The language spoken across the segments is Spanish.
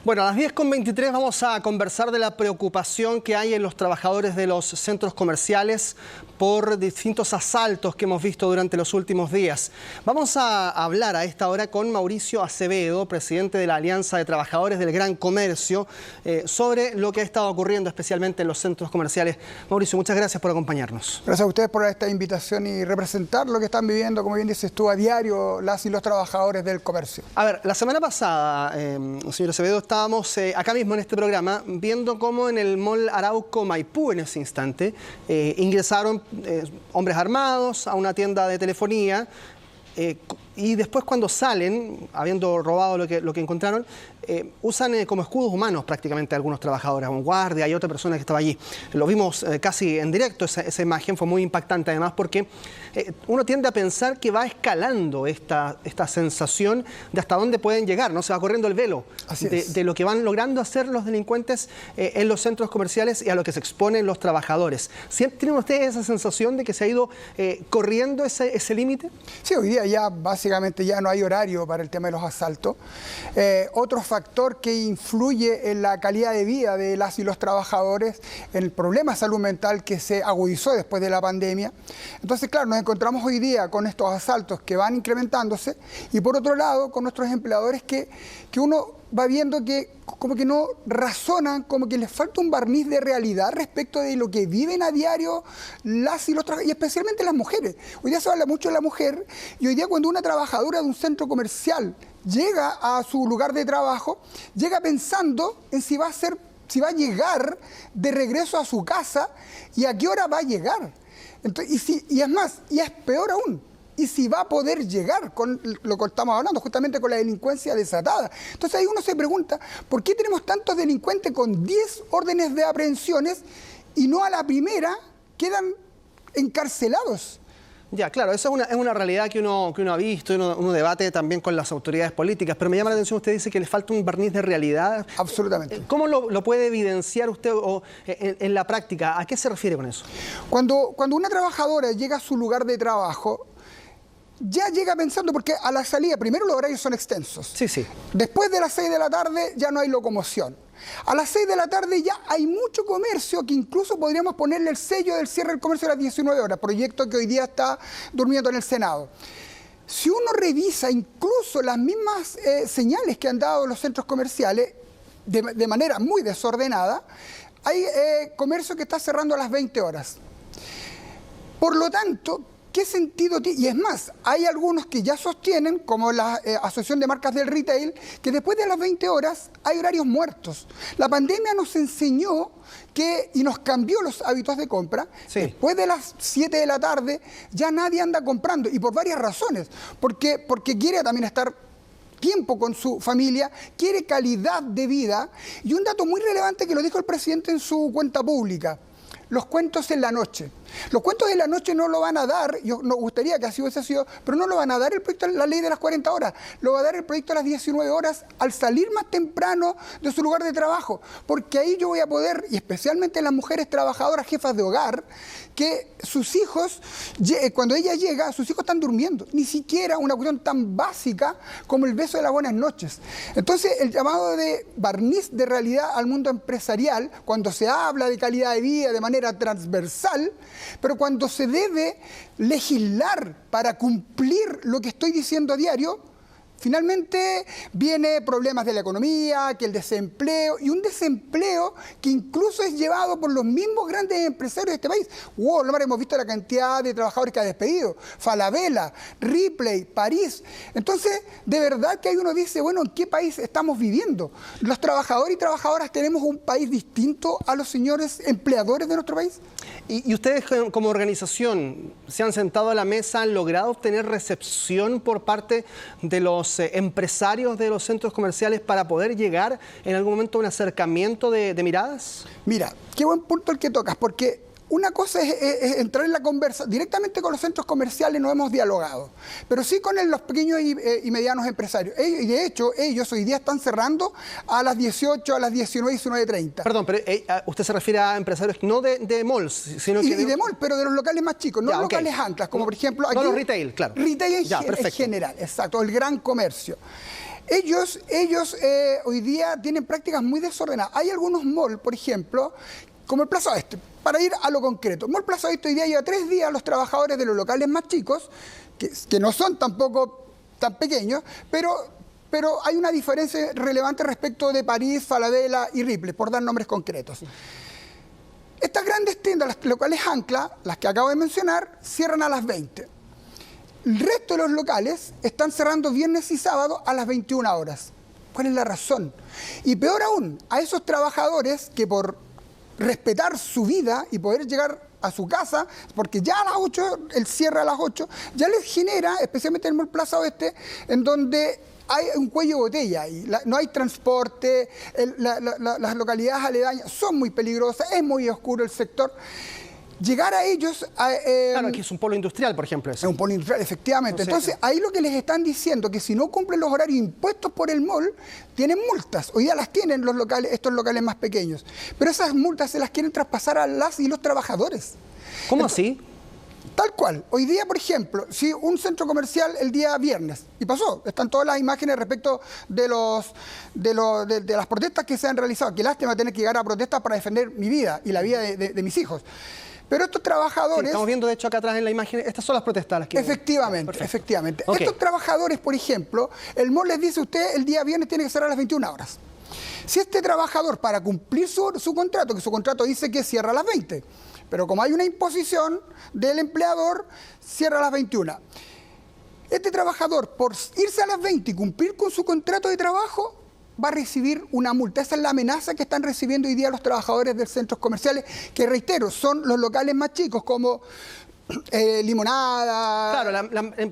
Bueno, a las 10:23 vamos a conversar de la preocupación que hay en los trabajadores de los centros comerciales por distintos asaltos que hemos visto durante los últimos días. Vamos a hablar a esta hora con Mauricio Acevedo, presidente de la Alianza de Trabajadores del Gran Comercio, sobre lo que ha estado ocurriendo especialmente en los centros comerciales. Mauricio, muchas gracias por acompañarnos. Gracias a ustedes por esta invitación y representar lo que están viviendo, como bien dices tú, a diario las y los trabajadores del comercio. A ver, la semana pasada, señor Acevedo, estábamos acá mismo en este programa viendo cómo en el Mall Arauco Maipú en ese instante ingresaron hombres armados a una tienda de telefonía y después cuando salen, habiendo robado lo que encontraron, usan como escudos humanos prácticamente algunos trabajadores, un guardia y otra persona que estaba allí. Lo vimos casi en directo, esa imagen fue muy impactante además porque uno tiende a pensar que va escalando esta sensación de hasta dónde pueden llegar, ¿no? Se va corriendo el velo de lo que van logrando hacer los delincuentes en los centros comerciales y a lo que se exponen los trabajadores. ¿Tienen ustedes esa sensación de que se ha ido corriendo ese límite? Sí, hoy día ya básicamente ya no hay horario para el tema de los asaltos. Otro factor que influye en la calidad de vida de las y los trabajadores, en el problema de salud mental que se agudizó después de la pandemia. Entonces, claro, nos encontramos hoy día con estos asaltos que van incrementándose y por otro lado con nuestros empleadores que uno va viendo que como que no razonan, como que les falta un barniz de realidad respecto de lo que viven a diario las y los trabajadores, y especialmente las mujeres. Hoy día se habla mucho de la mujer y hoy día cuando una trabajadora de un centro comercial llega a su lugar de trabajo, llega pensando en si va a llegar de regreso a su casa y a qué hora va a llegar. Entonces, y es más, y es peor aún, y si va a poder llegar con lo que estamos hablando, justamente con la delincuencia desatada. Entonces ahí uno se pregunta, ¿por qué tenemos tantos delincuentes con 10 órdenes de aprehensiones y no a la primera quedan encarcelados? Ya, claro, eso es una realidad que uno ha visto, uno debate también con las autoridades políticas, pero me llama la atención, usted dice que le falta un barniz de realidad. Absolutamente. ¿Cómo lo puede evidenciar usted en la práctica? ¿A qué se refiere con eso? Cuando una trabajadora llega a su lugar de trabajo, ya llega pensando, porque a la salida, primero los horarios son extensos. Sí, sí. Después de las 6 de la tarde ya no hay locomoción. A las 6 de la tarde ya hay mucho comercio que incluso podríamos ponerle el sello del cierre del comercio a las 19 horas, proyecto que hoy día está durmiendo en el Senado. Si uno revisa incluso las mismas señales que han dado los centros comerciales de manera muy desordenada, hay comercio que está cerrando a las 20 horas. Por lo tanto, ¿qué sentido tiene? Y es más, hay algunos que ya sostienen, como la Asociación de Marcas del Retail, que después de las 20 horas hay horarios muertos. La pandemia nos enseñó y nos cambió los hábitos de compra. Sí. Después de las 7 de la tarde ya nadie anda comprando, y por varias razones. Porque quiere también estar tiempo con su familia, quiere calidad de vida. Y un dato muy relevante que lo dijo el presidente en su cuenta pública: los cuentos en la noche. Los cuentos en la noche no lo van a dar, yo nos gustaría que así hubiese sido, pero no lo van a dar el proyecto de la ley de las 40 horas, lo va a dar el proyecto a las 19 horas al salir más temprano de su lugar de trabajo, porque ahí yo voy a poder, y especialmente las mujeres trabajadoras, jefas de hogar, que sus hijos, cuando ella llega, sus hijos están durmiendo, ni siquiera una cuestión tan básica como el beso de las buenas noches. Entonces, el llamado de barniz de realidad al mundo empresarial, cuando se habla de calidad de vida de manera transversal, pero cuando se debe legislar para cumplir lo que estoy diciendo a diario, finalmente viene problemas de la economía, que el desempleo, y un desempleo que incluso es llevado por los mismos grandes empresarios de este país. Wow, no hemos visto la cantidad de trabajadores que ha despedido. Falabella, Ripley, París. Entonces, de verdad que ahí uno dice, bueno, ¿en qué país estamos viviendo? ¿Los trabajadores y trabajadoras tenemos un país distinto a los señores empleadores de nuestro país? ¿Y ustedes como organización se han sentado a la mesa, han logrado obtener recepción por parte de los empresarios de los centros comerciales para poder llegar en algún momento a un acercamiento de miradas? Mira, qué buen punto el que tocas, porque una cosa es entrar en la conversa. Directamente con los centros comerciales no hemos dialogado, pero sí con los pequeños y medianos empresarios. Y de hecho, ellos hoy día están cerrando a las 18, a las 19, 19:30. Perdón, pero usted se refiere a empresarios no de malls, sino que... Y de malls, pero de los locales más chicos, no locales anclas, como por ejemplo... Aquí, no los retail, claro. Retail en general, exacto, el gran comercio. Ellos hoy día tienen prácticas muy desordenadas. Hay algunos malls, por ejemplo, como el Plaza Oeste, para ir a lo concreto. Mall Plaza Oeste hoy día lleva 3 días los trabajadores de los locales más chicos, que no son tampoco tan pequeños, pero hay una diferencia relevante respecto de París, Falabella y Ripley, por dar nombres concretos. Estas grandes tiendas, las locales ancla, las que acabo de mencionar, cierran a las 20. El resto de los locales están cerrando viernes y sábado a las 21 horas. ¿Cuál es la razón? Y peor aún, a esos trabajadores que por respetar su vida y poder llegar a su casa, porque ya a las 8, el cierre a las 8, ya les genera, especialmente en el Plaza Oeste, en donde hay un cuello de botella y no hay transporte, las localidades aledañas son muy peligrosas, es muy oscuro el sector. Llegar a ellos... claro, aquí es un polo industrial, por ejemplo. Eso. Es un polo industrial, efectivamente. Entonces, ahí lo que les están diciendo que si no cumplen los horarios impuestos por el mall, tienen multas. Hoy día las tienen los locales, estos locales más pequeños. Pero esas multas se las quieren traspasar a las y los trabajadores. ¿Cómo así? Tal cual. Hoy día, por ejemplo, si un centro comercial el día viernes, y pasó, están todas las imágenes respecto de las protestas que se han realizado. Qué lástima tener que llegar a protestas para defender mi vida y la vida de mis hijos. Pero estos trabajadores... Sí, estamos viendo, de hecho, acá atrás en la imagen, estas son las protestas. Las que... Efectivamente, efectivamente. Okay. Estos trabajadores, por ejemplo, el MOL les dice, usted el día viernes tiene que cerrar a las 21 horas. Si este trabajador, para cumplir su contrato, que su contrato dice que cierra a las 20, pero como hay una imposición del empleador, cierra a las 21. Este trabajador, por irse a las 20 y cumplir con su contrato de trabajo, va a recibir una multa. Esa es la amenaza que están recibiendo hoy día los trabajadores de centros comerciales, que reitero, son los locales más chicos, como Limonada... Claro,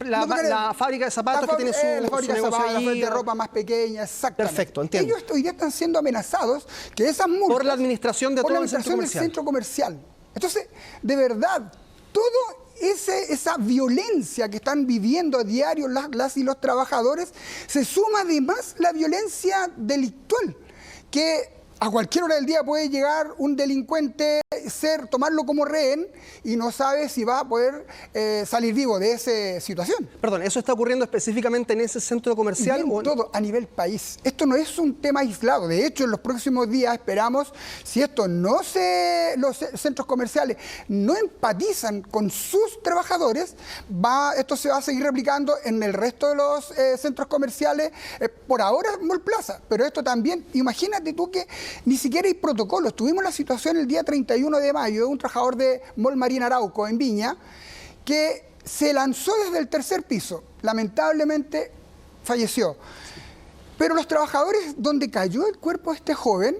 la fábrica de zapatos que tiene su fábrica de zapatos, la fábrica de ropa más pequeña, exactamente. Perfecto, entiendo. Ellos hoy día están siendo amenazados que esas multas... Por la administración de todo el centro comercial. Entonces, de verdad, todo... Esa violencia que están viviendo a diario las y los trabajadores, se suma además la violencia delictual, que a cualquier hora del día puede llegar un delincuente, tomarlo como rehén y no sabe si va a poder salir vivo de esa situación. Perdón, ¿eso está ocurriendo específicamente en ese centro comercial? En todo, a nivel país. Esto no es un tema aislado. De hecho, en los próximos días esperamos, si los centros comerciales no empatizan con sus trabajadores, esto se va a seguir replicando en el resto de los centros comerciales. Por ahora, Mall Plaza, pero esto también, imagínate tú que ni siquiera hay protocolos. Tuvimos la situación el día 31 de mayo de un trabajador de Mall Marina Arauco en Viña que se lanzó desde el 3er piso. Lamentablemente falleció. Pero los trabajadores donde cayó el cuerpo de este joven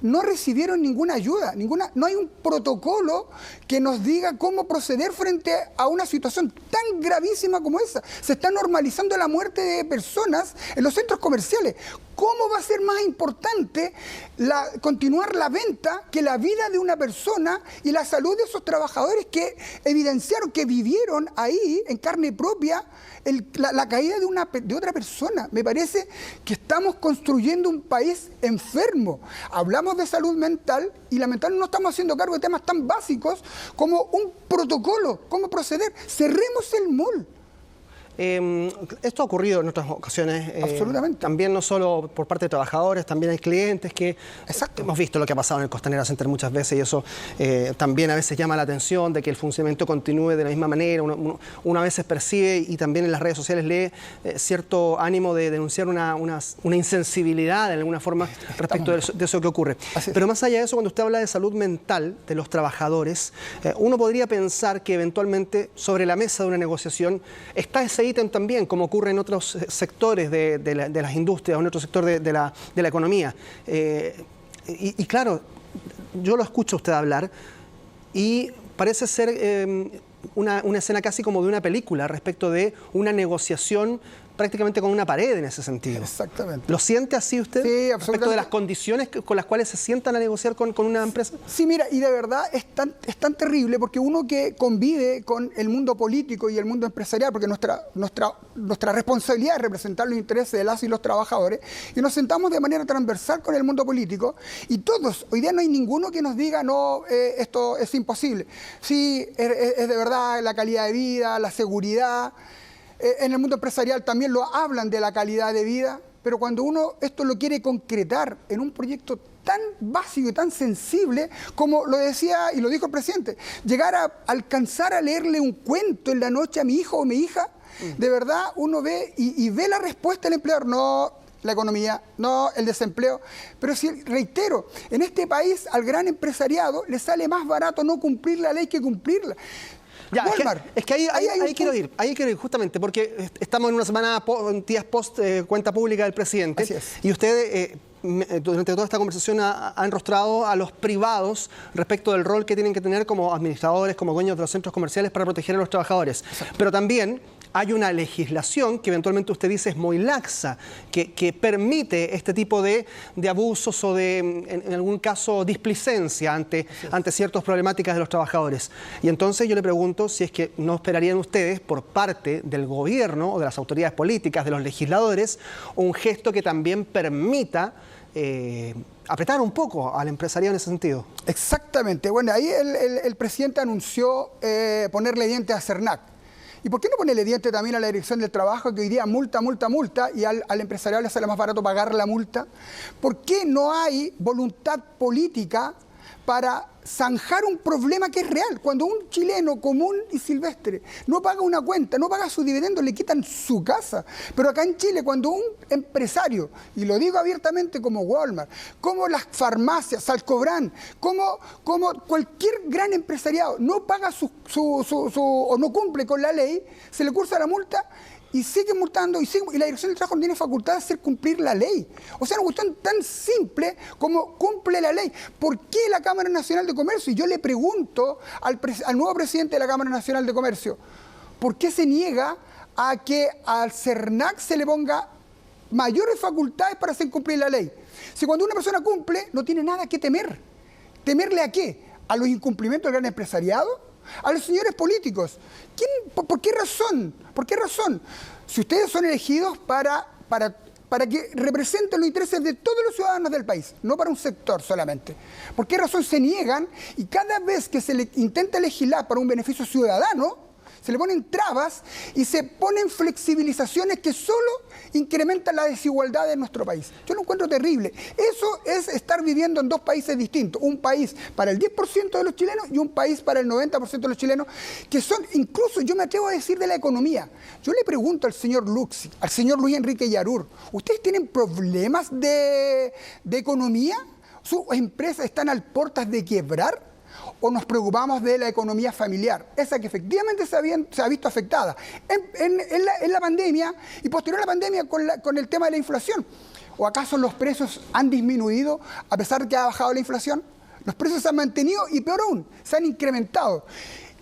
no recibieron ninguna ayuda, no hay un protocolo que nos diga cómo proceder frente a una situación tan gravísima como esa. Se está normalizando la muerte de personas en los centros comerciales. ¿Cómo va a ser más importante continuar la venta que la vida de una persona y la salud de esos trabajadores que evidenciaron, que vivieron ahí en carne propia la caída de otra persona? Me parece que estamos construyendo un país enfermo. Hablamos de salud mental y lamentablemente no estamos haciendo cargo de temas tan básicos como un protocolo, cómo proceder. Cerremos el mall. Esto ha ocurrido en otras ocasiones. Absolutamente. También no solo por parte de trabajadores, también hay clientes que... Exacto. Hemos visto lo que ha pasado en el Costanera Center muchas veces y eso también a veces llama la atención de que el funcionamiento continúe de la misma manera. Uno a veces percibe y también en las redes sociales lee cierto ánimo de denunciar una insensibilidad de alguna forma respecto de eso que ocurre. Pero más allá de eso, cuando usted habla de salud mental de los trabajadores, uno podría pensar que eventualmente sobre la mesa de una negociación está ese ítem también, como ocurre en otros sectores de las industrias o en otro sector de la economía. Y claro, yo lo escucho a usted hablar y parece ser una escena casi como de una película respecto de una negociación prácticamente con una pared en ese sentido. Exactamente. ¿Lo siente así usted? Sí, absolutamente. Respecto de las condiciones con las cuales se sientan a negociar con una empresa. Sí, mira, y de verdad es tan terrible porque uno que convive con el mundo político y el mundo empresarial, porque nuestra responsabilidad es representar los intereses de las y los trabajadores, y nos sentamos de manera transversal con el mundo político, y todos, hoy día no hay ninguno que nos diga, no, esto es imposible. Sí, es de verdad la calidad de vida, la seguridad. En el mundo empresarial también lo hablan de la calidad de vida, pero cuando uno esto lo quiere concretar en un proyecto tan básico y tan sensible, como lo decía y lo dijo el presidente, llegar a alcanzar a leerle un cuento en la noche a mi hijo o mi hija, de verdad uno ve y ve la respuesta del empleador, no la economía, no el desempleo, pero sí, reitero, en este país al gran empresariado le sale más barato no cumplir la ley que cumplirla. Ya, es que ahí quiero ir justamente, porque estamos en una semana, días post cuenta pública del presidente. Así es. Y usted, durante toda esta conversación, ha enrostrado a los privados respecto del rol que tienen que tener como administradores, como dueños de los centros comerciales para proteger a los trabajadores. Exacto. Pero también hay una legislación que eventualmente usted dice es muy laxa, que permite este tipo de abusos o de, en algún caso, displicencia ante ciertas problemáticas de los trabajadores. Y entonces yo le pregunto si es que no esperarían ustedes, por parte del gobierno o de las autoridades políticas, de los legisladores, un gesto que también permita apretar un poco al empresariado en ese sentido. Exactamente. Bueno, ahí el presidente anunció ponerle diente a Cernac. ¿Y por qué no ponerle diente también a la Dirección del Trabajo, que hoy día multa, y al empresariado le sale más barato pagar la multa? ¿Por qué no hay voluntad política para zanjar un problema que es real? Cuando un chileno común y silvestre no paga una cuenta, no paga su dividendo, le quitan su casa. Pero acá en Chile, cuando un empresario, y lo digo abiertamente, como Walmart, como las farmacias, Salcobrán, como cualquier gran empresariado no paga o no cumple con la ley, se le cursa la multa y sigue multando, y la Dirección del Trabajo no tiene facultad de hacer cumplir la ley. O sea, una cuestión tan simple como cumple la ley. ¿Por qué la Cámara Nacional de Comercio? Y yo le pregunto al nuevo presidente de la Cámara Nacional de Comercio, ¿por qué se niega a que al Cernac se le ponga mayores facultades para hacer cumplir la ley? Si cuando una persona cumple, no tiene nada que temer. ¿Temerle a qué? ¿A los incumplimientos del gran empresariado? ¿A los señores políticos? ¿Por qué razón? ¿Por qué razón? Si ustedes son elegidos para que representen los intereses de todos los ciudadanos del país, no para un sector solamente, ¿por qué razón se niegan y cada vez que se le intenta legislar para un beneficio ciudadano, se le ponen trabas y se ponen flexibilizaciones que solo incrementan la desigualdad en nuestro país? Yo lo encuentro terrible. Eso es estar viviendo en dos países distintos. Un país para el 10% de los chilenos y un país para el 90% de los chilenos, que son, incluso yo me atrevo a decir, de la economía. Yo le pregunto al señor Luxi, al señor Luis Enrique Yarur, ¿ustedes tienen problemas de economía? ¿Sus empresas están al puertas de quebrar? ¿O nos preocupamos de la economía familiar? Esa que efectivamente se ha visto afectada en la pandemia y posterior a la pandemia con el tema de la inflación. ¿O acaso los precios han disminuido a pesar de que ha bajado la inflación? Los precios se han mantenido y peor aún, se han incrementado.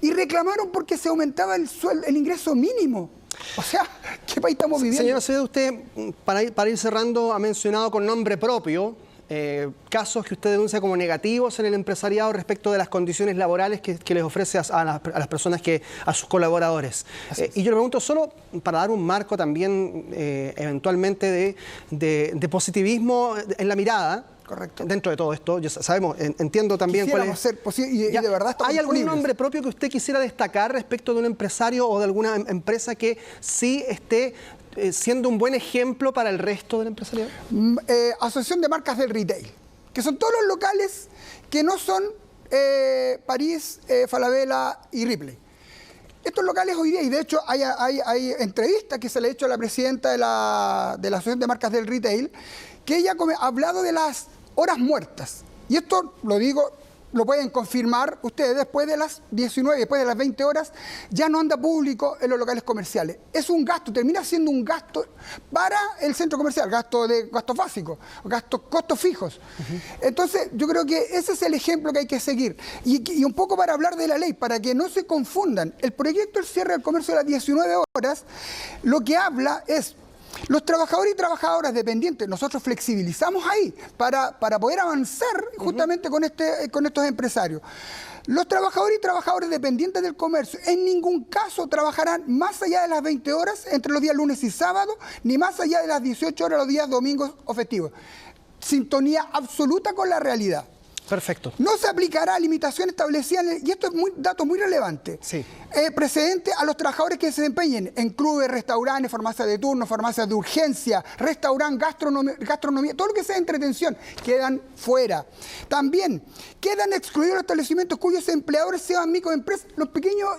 Y reclamaron porque se aumentaba el ingreso mínimo. O sea, ¿qué país estamos viviendo? Señor Acevedo, usted, para ir cerrando, ha mencionado con nombre propio casos que usted denuncia como negativos en el empresariado respecto de las condiciones laborales que les ofrece a las personas, a sus colaboradores. Y yo le pregunto, solo para dar un marco también eventualmente de positivismo en la mirada. Correcto. Dentro de todo esto, ya sabemos, entiendo también cuál es. Ser y de verdad ¿Hay algún nombre propio que usted quisiera destacar respecto de un empresario o de alguna empresa que sí esté siendo un buen ejemplo para el resto del empresariado? Asociación de Marcas del Retail, que son todos los locales que no son París, Falabella y Ripley. Estos locales hoy día, y de hecho hay entrevistas que se le ha hecho a la presidenta de la Asociación de Marcas del Retail, que ella ha hablado de las horas muertas. Y esto lo digo, lo pueden confirmar ustedes, después de las 19, después de las 20 horas, ya no anda público en los locales comerciales. Es un gasto, termina siendo un gasto para el centro comercial, gastos básicos, costos fijos. Entonces, yo creo que ese es el ejemplo que hay que seguir. Y un poco para hablar de la ley, para que no se confundan, el proyecto del cierre del comercio de las 19 horas, lo que habla es: los trabajadores y trabajadoras dependientes, nosotros flexibilizamos ahí para poder avanzar justamente con estos empresarios. Los trabajadores y trabajadoras dependientes del comercio en ningún caso trabajarán más allá de las 20 horas entre los días lunes y sábado, ni más allá de las 18 horas los días domingos o festivos. Sintonía absoluta con la realidad. Perfecto. No se aplicará limitación establecida, y esto es dato muy relevante, Sí. precedente a los trabajadores que se desempeñen en clubes, restaurantes, farmacias de turno, farmacias de urgencia, restaurante, gastronomía, todo lo que sea entretención, quedan fuera. También quedan excluidos los establecimientos cuyos empleadores sean microempresas, los pequeños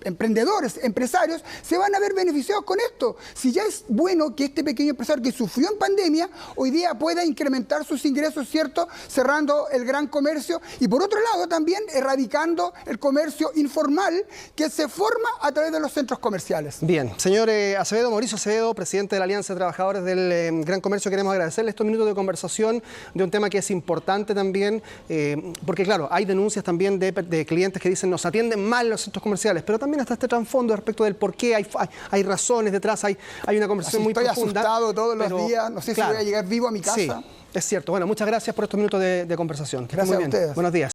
emprendedores, empresarios, se van a ver beneficiados con esto. Si ya es bueno que este pequeño empresario que sufrió en pandemia, hoy día pueda incrementar sus ingresos, ¿cierto? Cerrando el gran comercio y por otro lado también erradicando el comercio informal que se forma a través de los centros comerciales. Bien, señor Acevedo, Mauricio Acevedo, presidente de la Alianza de Trabajadores del Gran Comercio, queremos agradecerle estos minutos de conversación de un tema que es importante también, porque claro, hay denuncias también de clientes que dicen nos atienden mal los centros comerciales, pero también hasta este trasfondo respecto del por qué hay razones detrás, hay una conversación muy profunda. Estoy asustado todos los días, no sé si voy a llegar vivo a mi casa. Sí, es cierto. Bueno, muchas gracias por estos minutos de conversación. Gracias a ustedes. Buenos días.